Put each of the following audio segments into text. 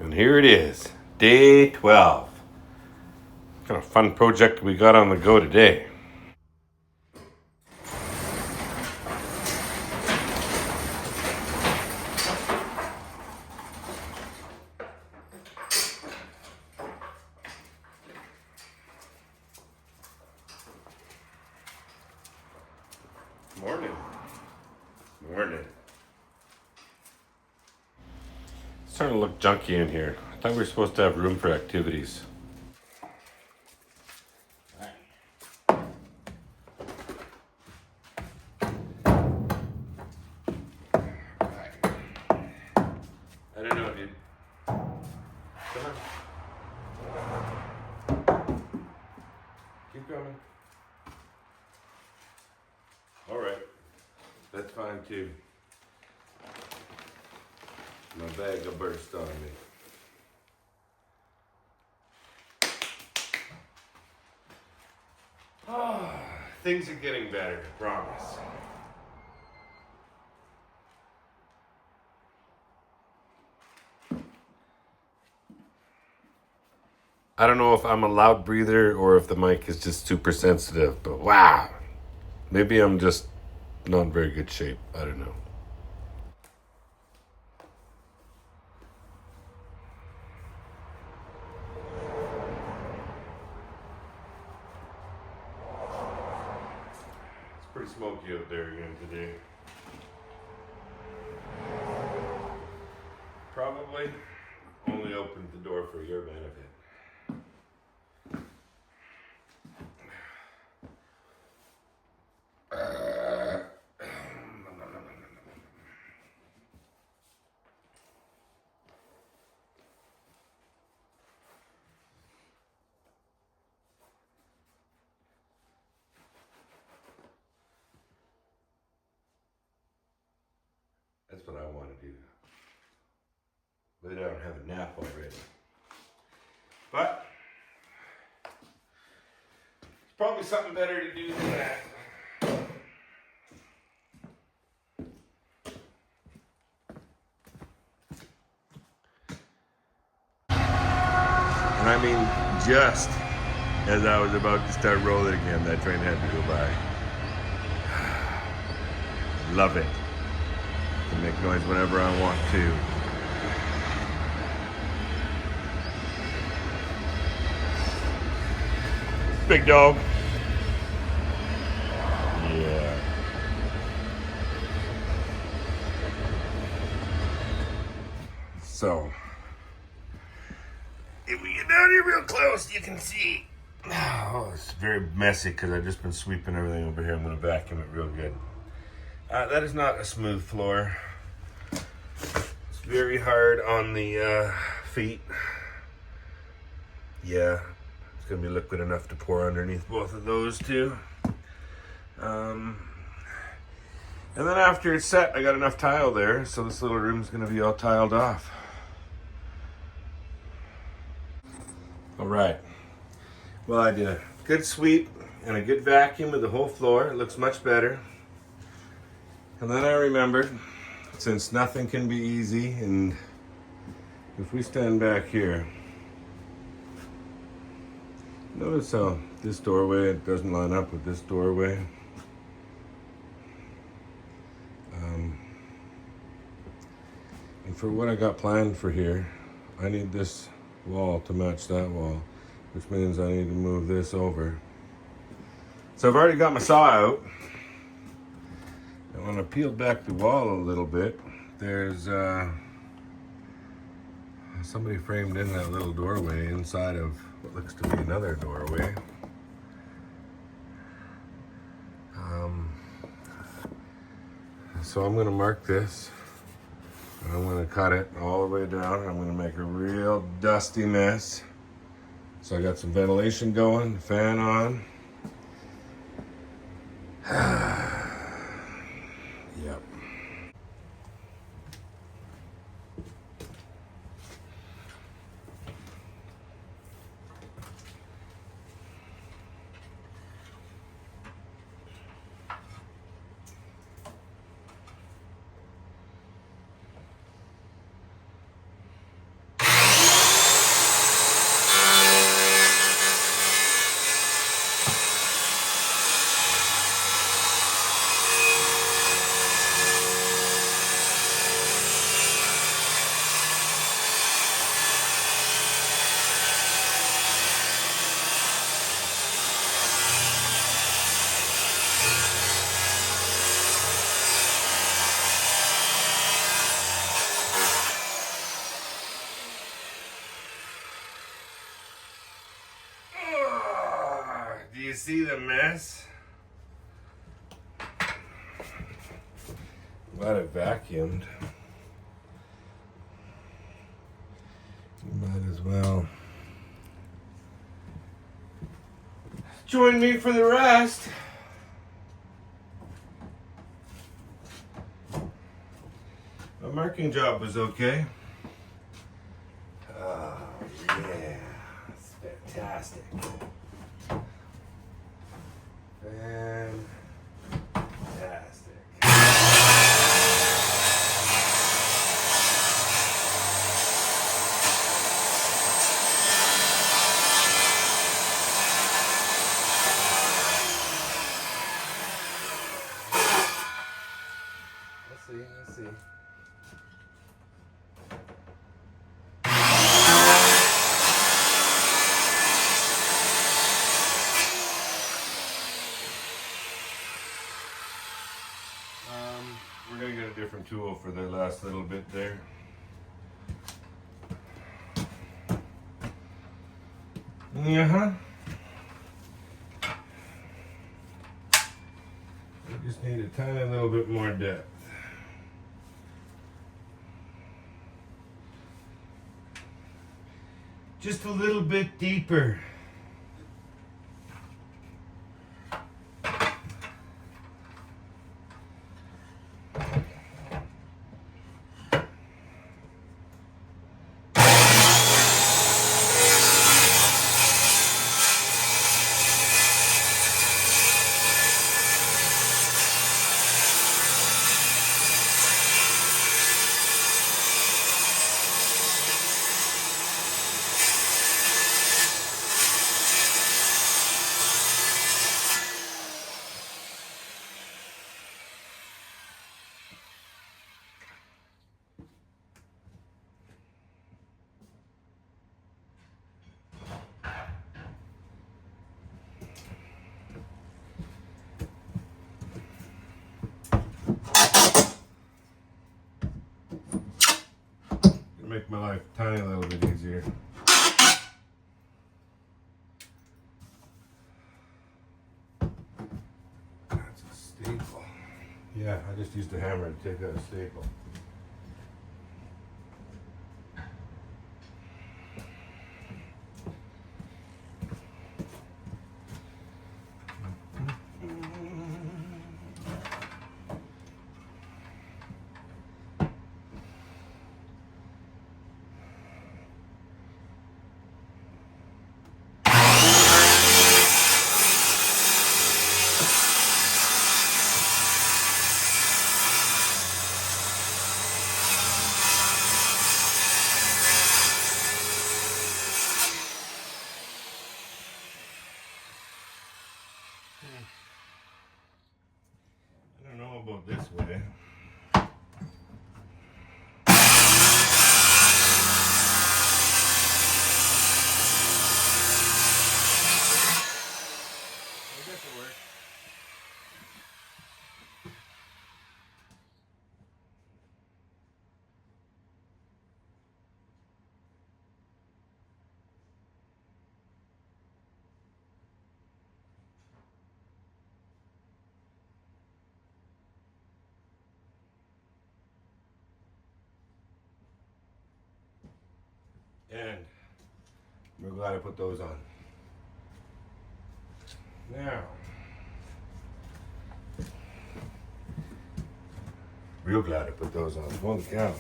And here it is, day 12. What kind of fun project we got on the go today? Morning. Morning. It's starting to look junky in here. I thought we were supposed to have room for activities. I don't know, dude. Come on. Keep going. All right. That's fine too. My bag will burst on me. Oh, things are getting better, I promise. I don't know if I'm a loud breather or if the mic is just super sensitive, but wow. Maybe I'm just not in very good shape. I don't know. It's pretty smoky out there again today. Probably only opened the door for your benefit. That's what I want to do. Lay down and have a nap already. But it's probably something better to do than that. And I mean, just as I was about to start rolling again, that train had to go by. Love it. I can make noise whenever I want to. Big dog. Yeah. So, if we get down here real close, you can see. Oh, it's very messy because I've just been sweeping everything over here. I'm going to vacuum it real good. That is not a smooth floor. It's very hard on the feet. Yeah, it's going to be liquid enough to pour underneath both of those two. And then after it's set, I got enough tile there, so this little room's going to be all tiled off. All right. Well, I did a good sweep and a good vacuum of the whole floor. It looks much better. And then I remembered, since nothing can be easy, and if we stand back here, notice how this doorway, it doesn't line up with this doorway. And for what I got planned for here, I need this wall to match that wall, which means I need to move this over. So I've already got my saw out. And when I peeled back the wall a little bit, there's somebody framed in that little doorway inside of what looks to be another doorway. So I'm going to mark this. And I'm going to cut it all the way down. I'm going to make a real dusty mess. So I got some ventilation going, fan on. Yep. you see the mess? Glad I vacuumed. You might as well join me for the rest. My marking job was okay. Oh, yeah. It's fantastic. Fantastic. Let's see. We're gonna get a different tool for the last little bit there. Uh-huh. We just need a tiny little bit more depth. Just a little bit deeper. Make my life a tiny little bit easier. That's a staple. Yeah, I just used a hammer to take out a staple. I don't know about this way. I guess it works. And we're glad I put those on. Now, real glad I put those on. Holy cow.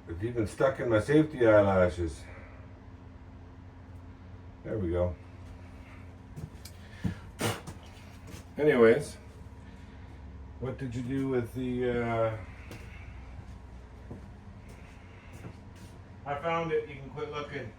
It's even stuck in my safety eyelashes. There we go. Anyways, what did you do with the, I found it, you can quit looking.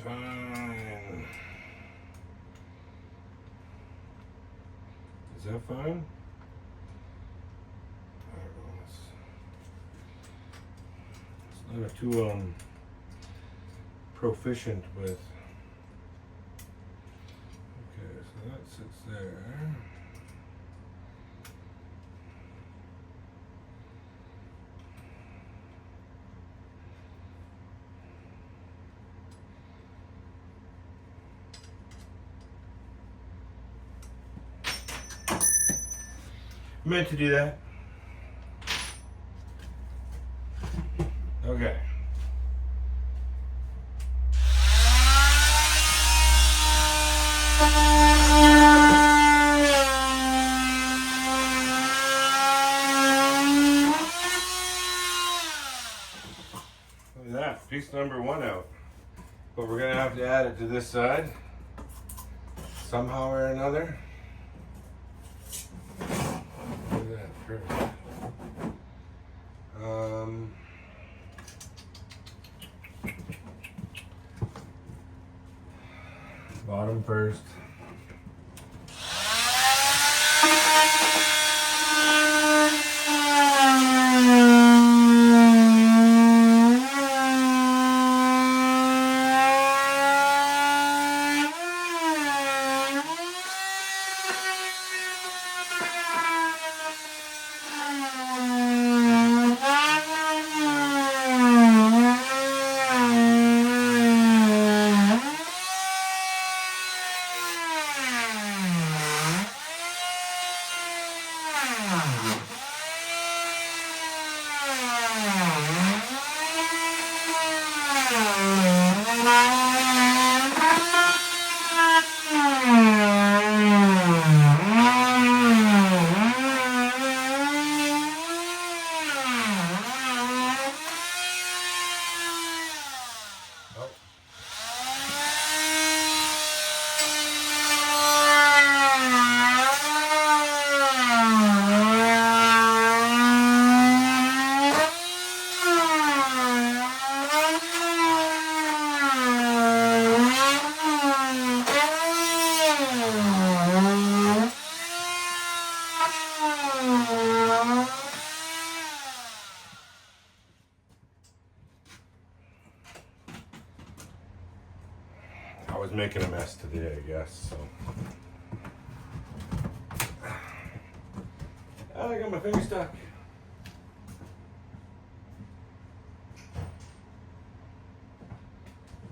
fine. Is that fine? I don't know. It's not too proficient with. Okay, so that sits there. Meant to do that. Okay. Look at that, piece number 1 out. But we're gonna have to add it to this side somehow or another. Look at that, perfect. Bottom first. I was making a mess today, I guess, so. Oh, I got my finger stuck.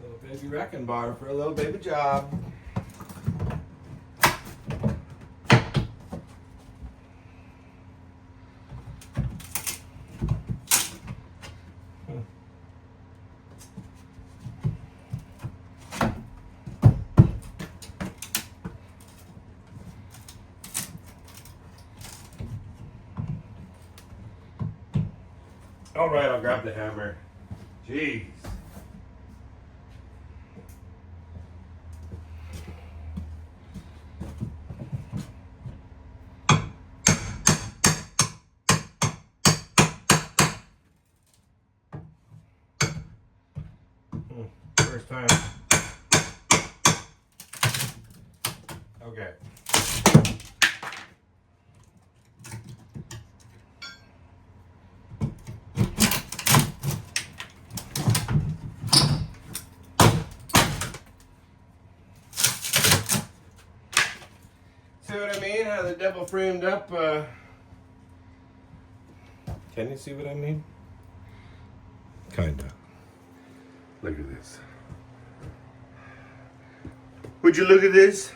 Little baby wrecking bar for a little baby job. All right, I'll grab the hammer. Jeez. First time. Okay. See what I mean? How the double framed up, can you see what I mean? Kinda. Look at this. Would you look at this?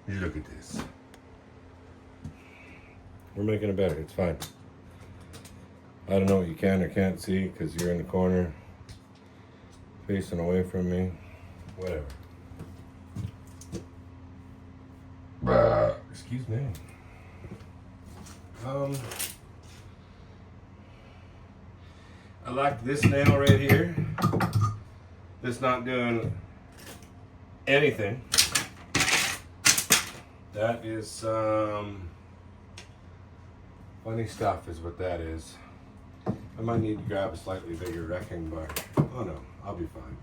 Would you look at this? We're making it better, it's fine. I don't know what you can or can't see because you're in the corner facing away from me. Whatever. Excuse me. I like this nail right here. This not doing anything. That is funny stuff is what that is. I might need to grab a slightly bigger wrecking bar. Oh no, I'll be fine.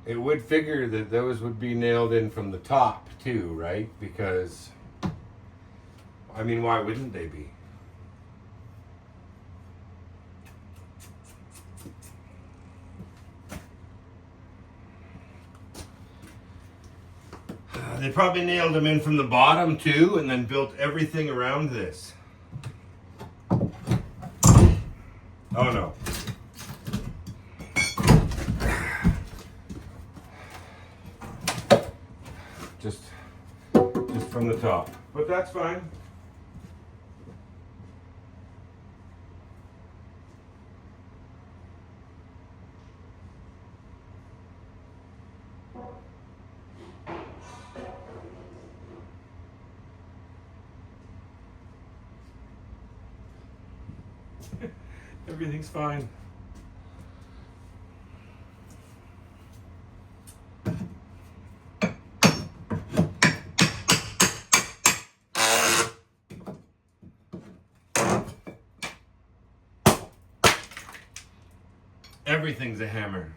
it would figure that those would be nailed in from the top too, right? Because, I mean, why wouldn't they be? They probably nailed them in from the bottom too, and then built everything around this. Oh no. Just from the top. But that's fine. Everything's fine. Everything's a hammer.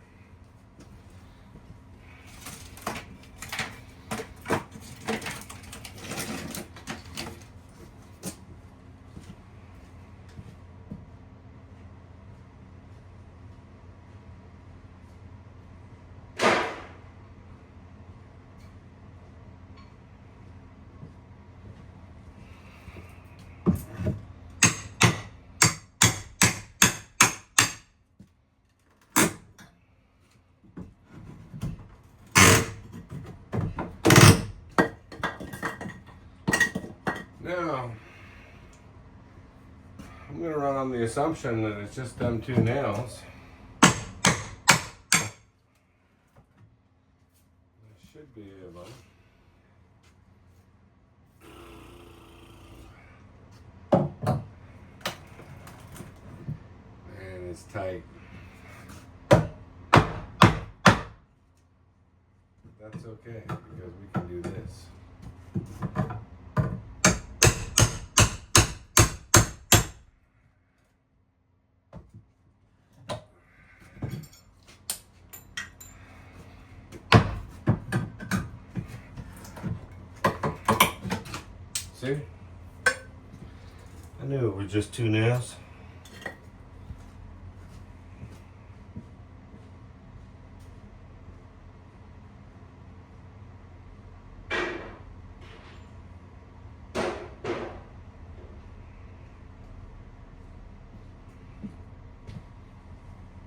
Now, I'm going to run on the assumption that it's just them two nails. It should be able. And it's tight. That's okay, because we can do this. See? I knew it was just two nails.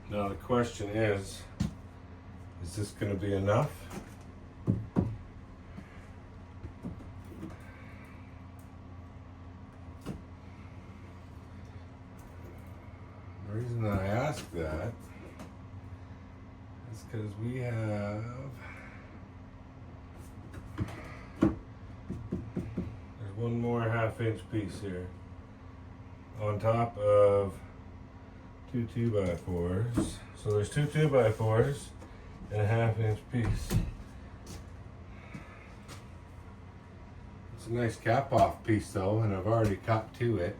Now the question is this going to be enough? The reason that I ask that is because we have, there's one more 1/2 inch piece here on top of two 2x4s. So there's two 2x4s and a 1/2 inch piece. It's a nice cap off piece though, and I've already cut to it.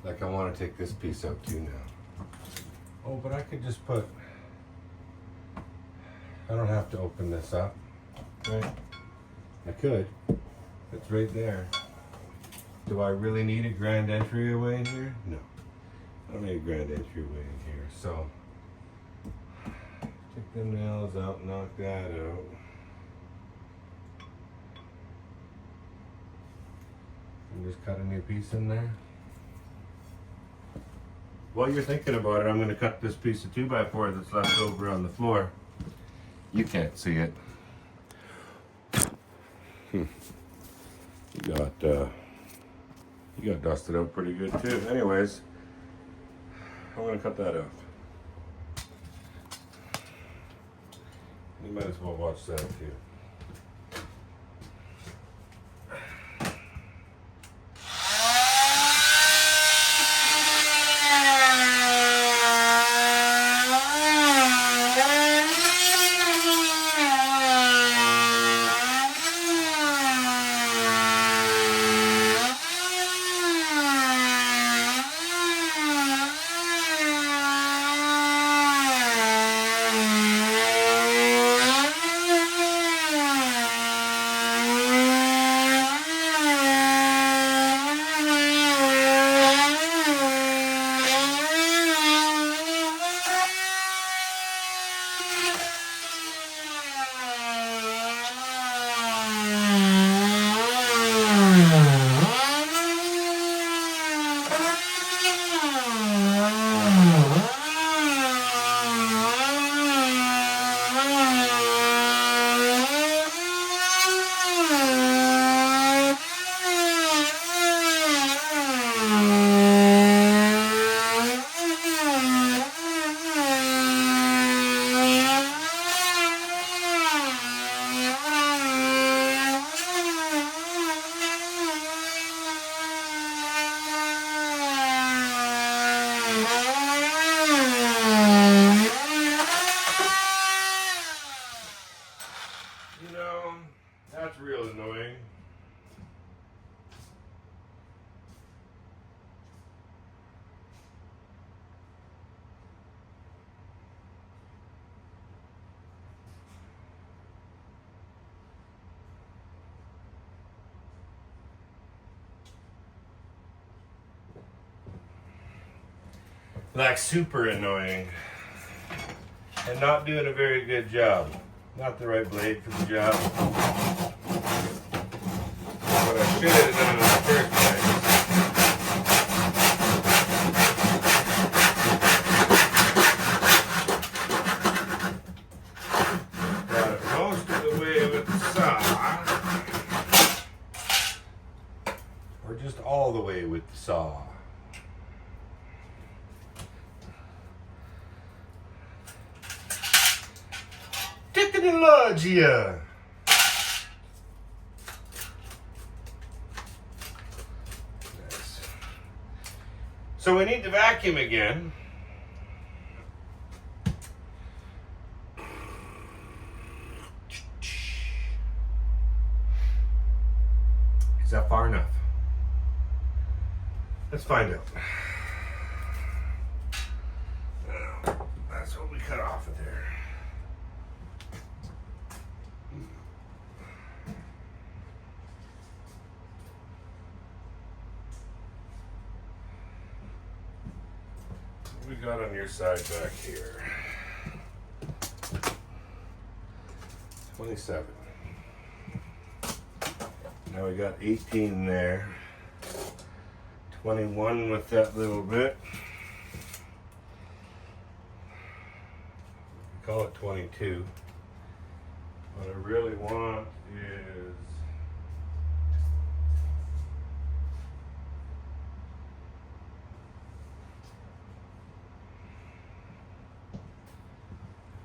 Like I want to take this piece out too now. Oh, but I could just put, I don't have to open this up, right? I could. It's right there. Do I really need a grand entryway in here? No. I don't need a grand entryway in here. So, take the nails out, knock that out. And just cut a new piece in there. While you're thinking about it, I'm going to cut this piece of 2x4 that's left over on the floor. You can't see it. You got dusted out pretty good too. Anyways, I'm going to cut that off. You might as well watch that too. Like super annoying. And not doing a very good job. Not the right blade for the job. What I should have done in the first place. Got it most of the way with the saw. Or just all the way with the saw. Technology. Nice. So we need to vacuum again. Is that far enough? Let's find out. That's what we cut off of there. What we got on your side back here? 27. Now we got 18 there. 21 with that little bit. We call it 22. What I really want is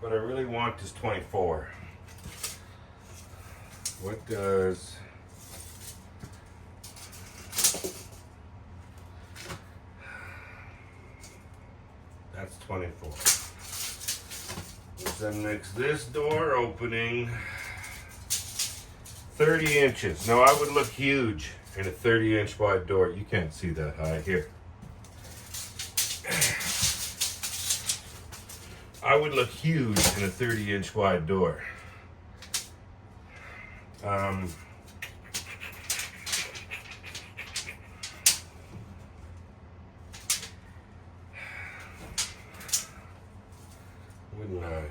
what I really want is 24. What does that's 24. Which then makes this door opening 30 inches. Now I would look huge in a 30-inch wide door. You can't see that high here. I would look huge in a 30-inch wide door. Wouldn't I?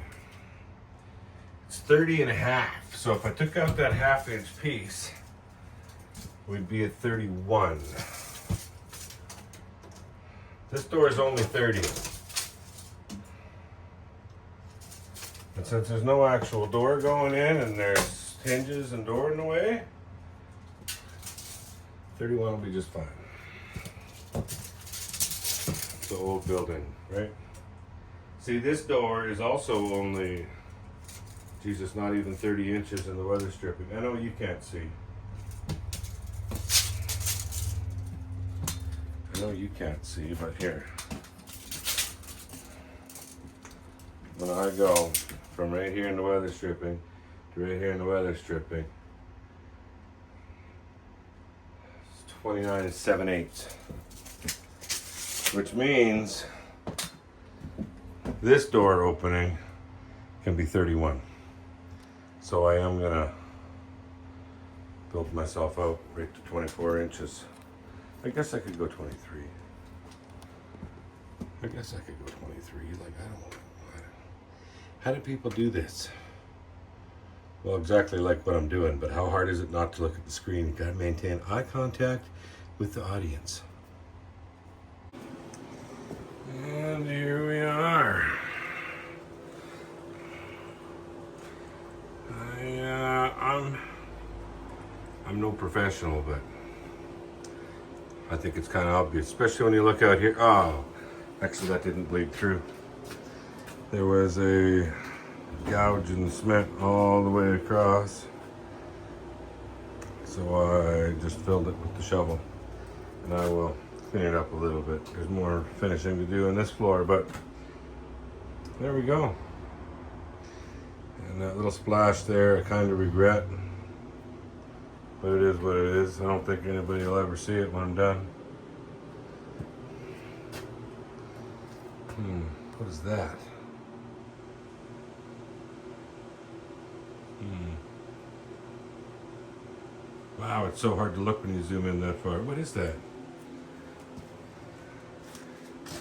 It's 30 and a half. So if I took out that half-inch piece, we'd be at 31. This door is only 30. And since there's no actual door going in and there's hinges and door in the way, 31 will be just fine. It's the old building, right? See, this door is also only, Jesus, not even 30 inches in the weather stripping. I know you can't see. I know you can't see, but here. When I go from right here in the weather stripping to right here in the weather stripping, it's 29 7/8, which means this door opening can be 31. So I am gonna build myself out right to 24 inches. I guess I could go 23. I guess I could go 23. Like, I don't know. How do people do this? Well, exactly like what I'm doing, but how hard is it not to look at the screen? You gotta maintain eye contact with the audience. And here we are. I'm no professional, but I think it's kind of obvious, especially when you look out here. Oh, actually that didn't bleed through. There was a gouge in the cement all the way across. So I just filled it with the shovel. And I will clean it up a little bit. There's more finishing to do in this floor, but there we go. And that little splash there, I kind of regret. But it is what it is. I don't think anybody will ever see it when I'm done. What is that? Wow, it's so hard to look when you zoom in that far. What is that?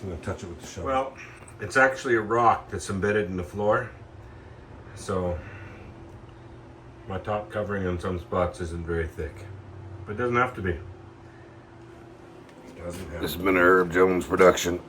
I'm gonna touch it with the shovel. Well, it's actually a rock that's embedded in the floor. So my top covering on some spots isn't very thick. But it doesn't have to be. This has been a Herb Jones production.